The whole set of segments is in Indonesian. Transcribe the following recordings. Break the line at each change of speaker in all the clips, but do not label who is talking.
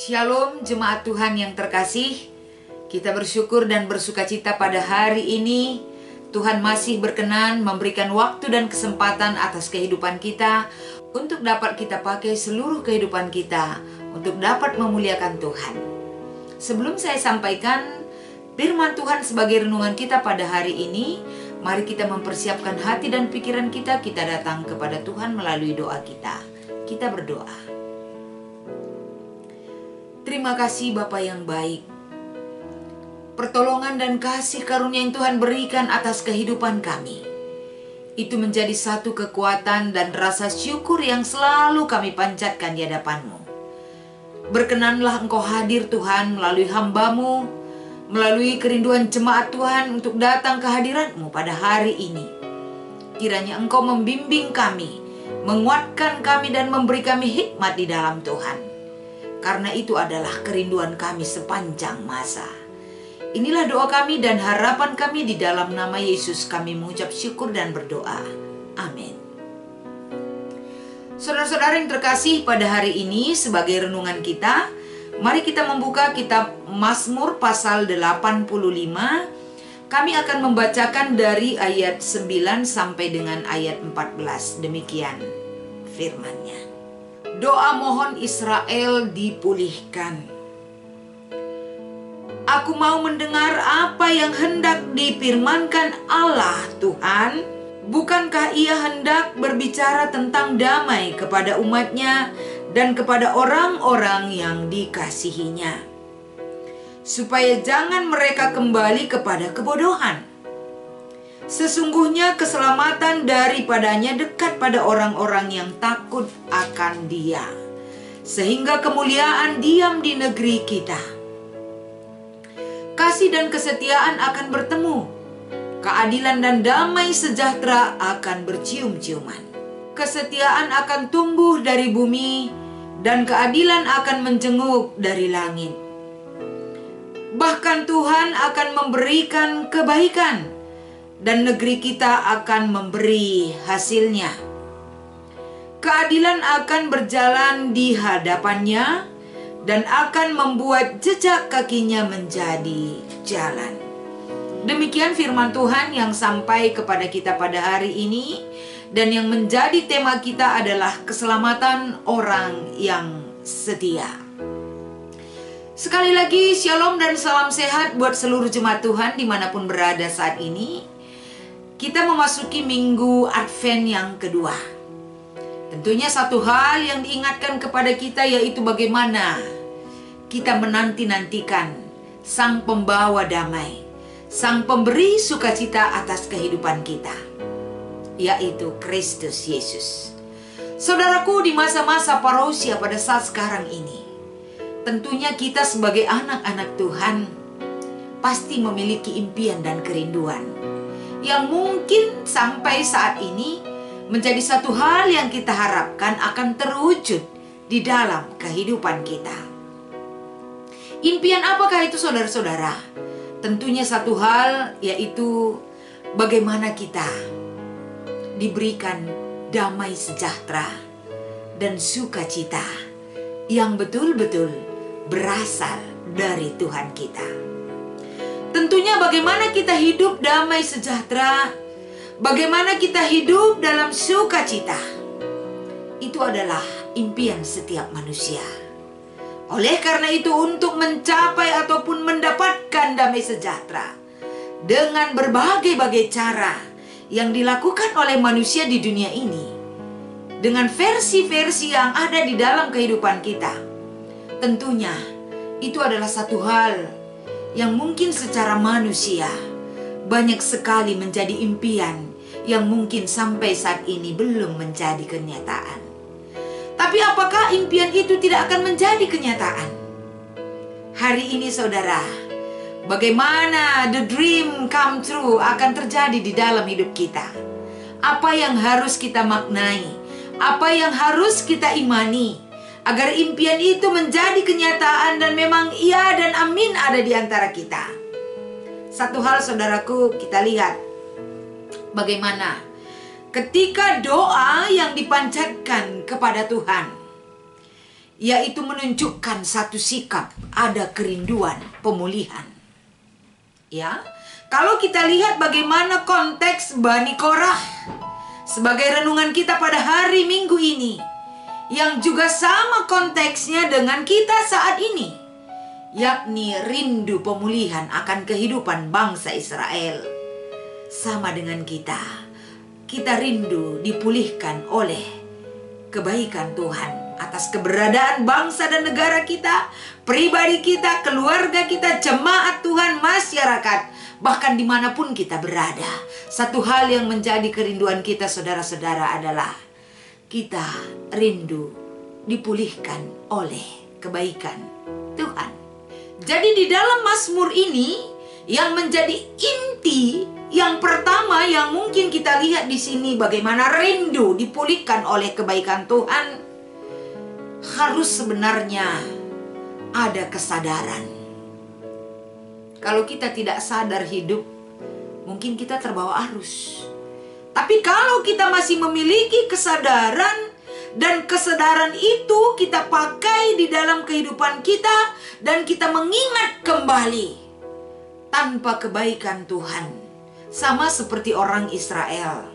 Shalom jemaat Tuhan yang terkasih. Kita bersyukur dan bersukacita pada hari ini. Tuhan masih berkenan memberikan waktu dan kesempatan atas kehidupan kita untuk dapat kita pakai seluruh kehidupan kita untuk dapat memuliakan Tuhan. Sebelum saya sampaikan firman Tuhan sebagai renungan kita pada hari ini, mari kita mempersiapkan hati dan pikiran kita. Kita datang kepada Tuhan melalui doa kita. Kita berdoa. Terima kasih Bapa yang baik. Pertolongan dan kasih karunia yang Tuhan berikan atas kehidupan kami, itu menjadi satu kekuatan dan rasa syukur yang selalu kami panjatkan di hadapan-Mu. Berkenanlah Engkau hadir Tuhan melalui hamba-Mu, melalui kerinduan jemaat Tuhan untuk datang ke hadirat-Mu pada hari ini. Kiranya Engkau membimbing kami, menguatkan kami dan memberi kami hikmat di dalam Tuhan. Karena itu adalah kerinduan kami sepanjang masa. Inilah doa kami dan harapan kami, di dalam nama Yesus kami mengucap syukur dan berdoa. Amin. Saudara-saudara yang terkasih, pada hari ini sebagai renungan kita, mari kita membuka kitab Mazmur pasal 85. Kami akan membacakan dari ayat 9 sampai dengan ayat 14. Demikian firman-Nya. Doa mohon Israel dipulihkan. Aku mau mendengar apa yang hendak difirmankan Allah Tuhan. Bukankah Ia hendak berbicara tentang damai kepada umat-Nya dan kepada orang-orang yang dikasihinya, supaya jangan mereka kembali kepada kebodohan. Sesungguhnya keselamatan daripadanya dekat pada orang-orang yang takut akan Dia, sehingga kemuliaan diam di negeri kita. Kasih dan kesetiaan akan bertemu, keadilan dan damai sejahtera akan bercium-ciuman. Kesetiaan akan tumbuh dari bumi, dan keadilan akan menjenguk dari langit. Bahkan Tuhan akan memberikan kebaikan, dan negeri kita akan memberi hasilnya. Keadilan akan berjalan di hadapannya, dan akan membuat jejak kakinya menjadi jalan. Demikian firman Tuhan yang sampai kepada kita pada hari ini, dan yang menjadi tema kita adalah keselamatan orang yang setia. Sekali lagi, shalom dan salam sehat buat seluruh jemaat Tuhan dimanapun berada saat ini. Kita memasuki minggu Advent yang kedua. Tentunya satu hal yang diingatkan kepada kita, yaitu bagaimana kita menanti-nantikan Sang Pembawa damai, Sang Pemberi sukacita atas kehidupan kita, yaitu Kristus Yesus. Saudaraku, di masa-masa parousia pada saat sekarang ini, tentunya kita sebagai anak-anak Tuhan pasti memiliki impian dan kerinduan yang mungkin sampai saat ini menjadi satu hal yang kita harapkan akan terwujud di dalam kehidupan kita. Impian apakah itu, saudara-saudara? Tentunya satu hal, yaitu bagaimana kita diberikan damai sejahtera dan sukacita yang betul-betul berasal dari Tuhan kita. Tentunya bagaimana kita hidup damai sejahtera, bagaimana kita hidup dalam sukacita, itu adalah impian setiap manusia. Oleh karena itu, untuk mencapai ataupun mendapatkan damai sejahtera dengan berbagai-bagai cara yang dilakukan oleh manusia di dunia ini, dengan versi-versi yang ada di dalam kehidupan kita, tentunya itu adalah satu hal yang mungkin secara manusia banyak sekali menjadi impian yang mungkin sampai saat ini belum menjadi kenyataan. Tapi apakah impian itu tidak akan menjadi kenyataan? Hari ini saudara, bagaimana the dream come true akan terjadi di dalam hidup kita? Apa yang harus kita maknai? Apa yang harus kita imani agar impian itu menjadi kenyataan dan memang iya dan amin ada di antara kita? Satu hal saudaraku, kita lihat bagaimana ketika doa yang dipanjatkan kepada Tuhan yaitu menunjukkan satu sikap, ada kerinduan pemulihan. Ya, kalau kita lihat bagaimana konteks Bani Korah sebagai renungan kita pada hari Minggu ini, yang juga sama konteksnya dengan kita saat ini, yakni rindu pemulihan akan kehidupan bangsa Israel. Sama dengan kita rindu dipulihkan oleh kebaikan Tuhan atas keberadaan bangsa dan negara kita, pribadi kita, keluarga kita, jemaat Tuhan, masyarakat, bahkan dimanapun kita berada. Satu hal yang menjadi kerinduan kita, saudara-saudara, adalah kita rindu dipulihkan oleh kebaikan Tuhan. Jadi di dalam Mazmur ini yang menjadi inti yang pertama yang mungkin kita lihat di sini, bagaimana rindu dipulihkan oleh kebaikan Tuhan, harus sebenarnya ada kesadaran. Kalau kita tidak sadar hidup, mungkin kita terbawa arus. Tapi kalau kita masih memiliki kesadaran, dan kesadaran itu kita pakai di dalam kehidupan kita, dan kita mengingat kembali, tanpa kebaikan Tuhan, sama seperti orang Israel,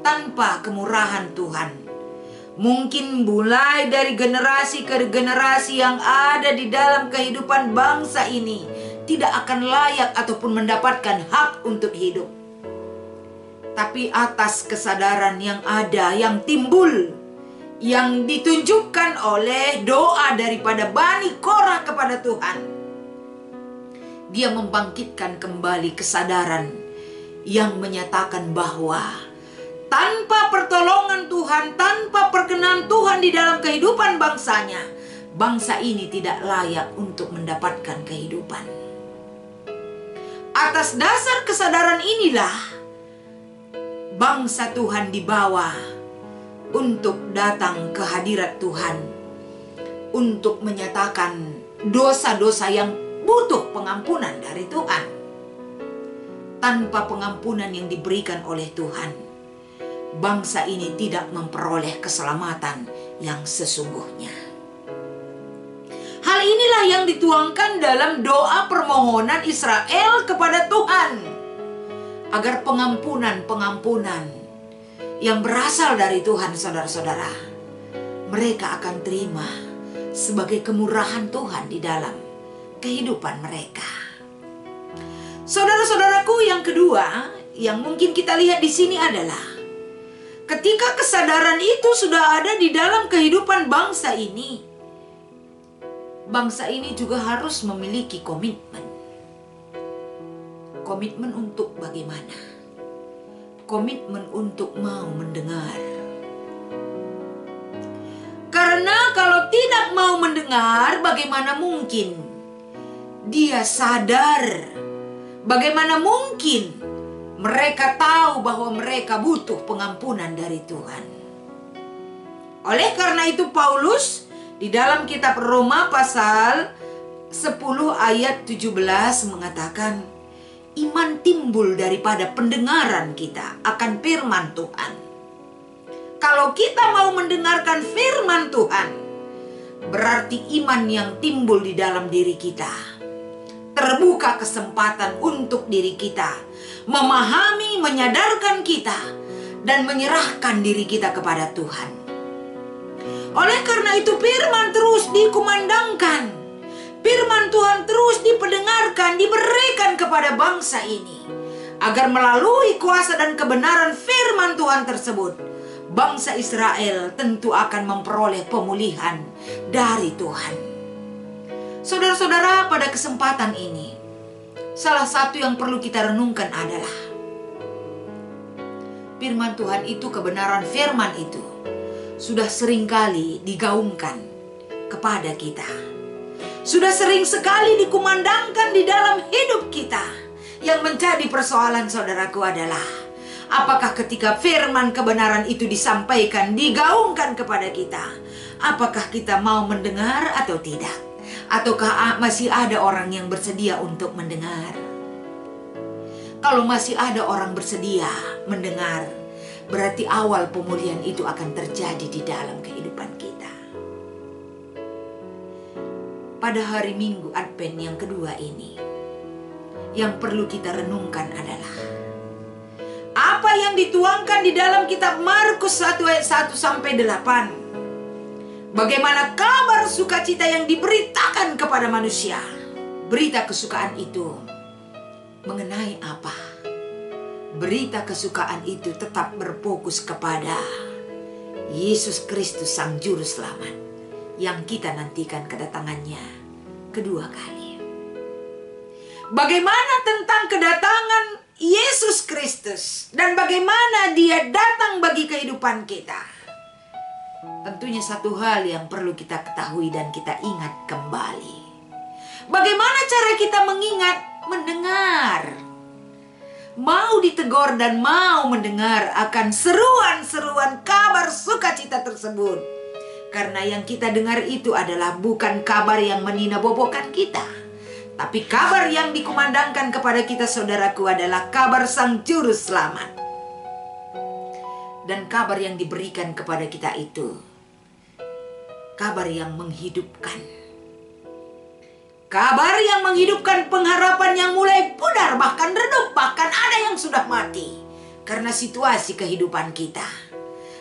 tanpa kemurahan Tuhan, mungkin mulai dari generasi ke generasi yang ada di dalam kehidupan bangsa ini tidak akan layak ataupun mendapatkan hak untuk hidup. Tapi atas kesadaran yang ada, yang timbul, yang ditunjukkan oleh doa daripada Bani Korah kepada Tuhan, dia membangkitkan kembali kesadaran yang menyatakan bahwa tanpa pertolongan Tuhan, tanpa perkenan Tuhan di dalam kehidupan bangsanya, bangsa ini tidak layak untuk mendapatkan kehidupan. Atas dasar kesadaran inilah bangsa Tuhan dibawa untuk datang ke hadirat Tuhan, untuk menyatakan dosa-dosa yang butuh pengampunan dari Tuhan. Tanpa pengampunan yang diberikan oleh Tuhan, bangsa ini tidak memperoleh keselamatan yang sesungguhnya. Hal inilah yang dituangkan dalam doa permohonan Israel kepada Tuhan, agar pengampunan yang berasal dari Tuhan, saudara-saudara, mereka akan terima sebagai kemurahan Tuhan di dalam kehidupan mereka. Saudara-saudaraku, yang kedua yang mungkin kita lihat di sini adalah ketika kesadaran itu sudah ada di dalam kehidupan bangsa ini juga harus memiliki komitmen. Komitmen untuk bagaimana? Komitmen untuk mau mendengar. Karena kalau tidak mau mendengar, bagaimana mungkin dia sadar? Bagaimana mungkin mereka tahu bahwa mereka butuh pengampunan dari Tuhan? Oleh karena itu Paulus di dalam kitab Roma pasal 10 ayat 17 mengatakan, iman timbul daripada pendengaran kita akan firman Tuhan. Kalau kita mau mendengarkan firman Tuhan, berarti iman yang timbul di dalam diri kita. Terbuka kesempatan untuk diri kita memahami, menyadarkan kita, dan menyerahkan diri kita kepada Tuhan. Oleh karena itu firman terus dikumandangkan, firman Tuhan terus diperdengarkan, diberikan kepada bangsa ini, agar melalui kuasa dan kebenaran firman Tuhan tersebut, bangsa Israel tentu akan memperoleh pemulihan dari Tuhan. Saudara-saudara, pada kesempatan ini, salah satu yang perlu kita renungkan adalah firman Tuhan itu, kebenaran firman itu sudah seringkali digaungkan kepada kita. Sudah sering sekali dikumandangkan di dalam hidup kita. Yang menjadi persoalan, saudaraku, adalah apakah ketika firman kebenaran itu disampaikan, digaungkan kepada kita, apakah kita mau mendengar atau tidak? Ataukah masih ada orang yang bersedia untuk mendengar? Kalau masih ada orang bersedia mendengar, berarti awal pemulihan itu akan terjadi di dalam kehidupan kita. pada hari Minggu Advent yang kedua ini, yang perlu kita renungkan adalah apa yang dituangkan di dalam kitab Markus 1 ayat 1 sampai 8. Bagaimana kabar sukacita yang diberitakan kepada manusia. Berita kesukaan itu mengenai apa? Berita kesukaan itu tetap berfokus kepada Yesus Kristus Sang Juru Selamat yang kita nantikan kedatangannya kedua kali. Bagaimana tentang kedatangan Yesus Kristus dan bagaimana Dia datang bagi kehidupan kita? Tentunya satu hal yang perlu kita ketahui dan kita ingat kembali. Bagaimana cara kita mengingat? Mendengar. Mau ditegur dan mau mendengar akan seruan-seruan kabar sukacita tersebut. Karena yang kita dengar itu adalah bukan kabar yang meninabobokan kita, tapi kabar yang dikumandangkan kepada kita, saudaraku, adalah kabar Sang Juru Selamat. Dan kabar yang diberikan kepada kita itu kabar yang menghidupkan. Kabar yang menghidupkan pengharapan yang mulai pudar, bahkan redup, bahkan ada yang sudah mati. Karena situasi kehidupan kita.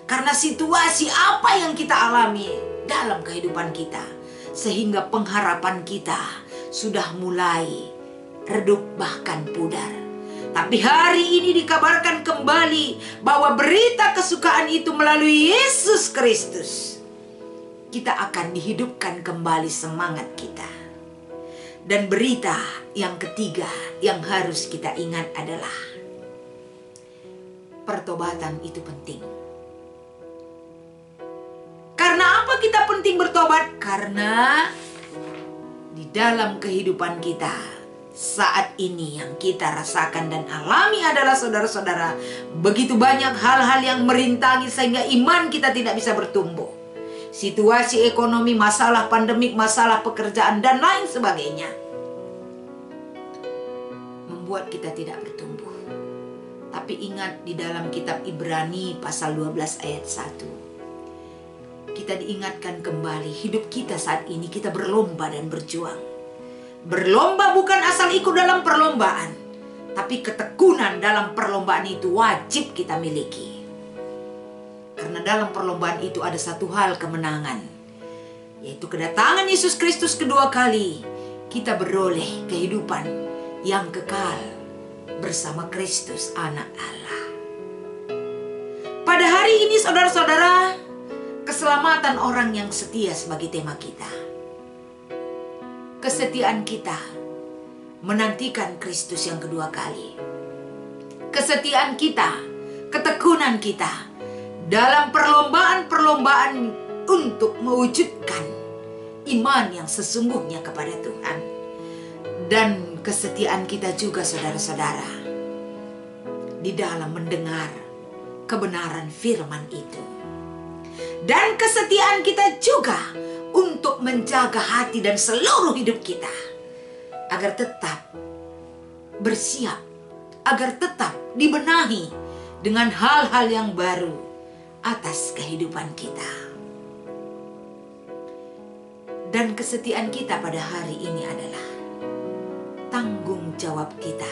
Karena situasi apa yang kita alami dalam kehidupan kita. Sehingga pengharapan kita sudah mulai redup bahkan pudar. Tapi hari ini dikabarkan kembali bahwa berita kesukaan itu melalui Yesus Kristus. Kita akan dihidupkan kembali semangat kita. Dan berita yang ketiga yang harus kita ingat adalah pertobatan itu penting. Karena apa kita penting bertobat? Karena di dalam kehidupan kita saat ini yang kita rasakan dan alami adalah, saudara-saudara, begitu banyak hal-hal yang merintangi sehingga iman kita tidak bisa bertumbuh. Situasi ekonomi, masalah pandemik, masalah pekerjaan, dan lain sebagainya membuat kita tidak bertumbuh. Tapi ingat, di dalam kitab Ibrani pasal 12 ayat 1, kita diingatkan kembali hidup kita saat ini, kita berlomba dan berjuang. Berlomba bukan asal ikut dalam perlombaan, tapi ketekunan dalam perlombaan itu wajib kita miliki. Karena dalam perlombaan itu ada satu hal kemenangan, yaitu kedatangan Yesus Kristus kedua kali. Kita beroleh kehidupan yang kekal bersama Kristus Anak Allah. Pada hari ini, saudara-saudara, keselamatan orang yang setia sebagai tema kita. Kesetiaan kita menantikan Kristus yang kedua kali. Kesetiaan kita, ketekunan kita dalam perlombaan-perlombaan untuk mewujudkan iman yang sesungguhnya kepada Tuhan. Dan kesetiaan kita juga, saudara-saudara, di dalam mendengar kebenaran firman itu. Dan kesetiaan kita juga untuk menjaga hati dan seluruh hidup kita agar tetap bersiap, agar tetap dibenahi dengan hal-hal yang baru atas kehidupan kita. Dan kesetiaan kita pada hari ini adalah tanggung jawab kita,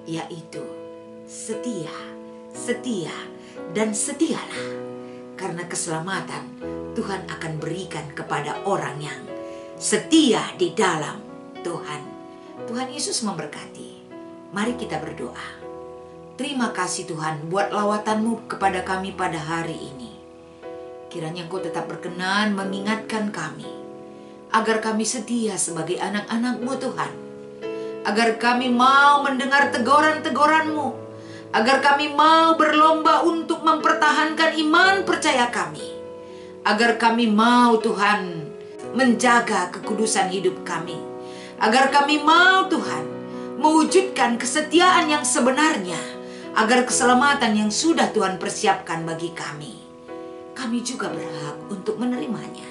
yaitu setia, setia, dan setialah. Karena keselamatan Tuhan akan berikan kepada orang yang setia di dalam Tuhan. Tuhan Yesus memberkati. Mari kita berdoa. Terima kasih Tuhan buat lawatan-Mu kepada kami pada hari ini. Kiranya Engkau tetap berkenan mengingatkan kami, agar kami setia sebagai anak-anak-Mu Tuhan. Agar kami mau mendengar teguran-teguran-Mu. Agar kami mau berlomba untuk mempertahankan iman percaya kami. Agar kami mau Tuhan menjaga kekudusan hidup kami. Agar kami mau Tuhan mewujudkan kesetiaan yang sebenarnya. Agar keselamatan yang sudah Tuhan persiapkan bagi kami, kami juga berhak untuk menerimanya.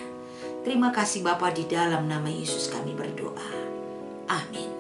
Terima kasih Bapa, di dalam nama Yesus kami berdoa. Amin.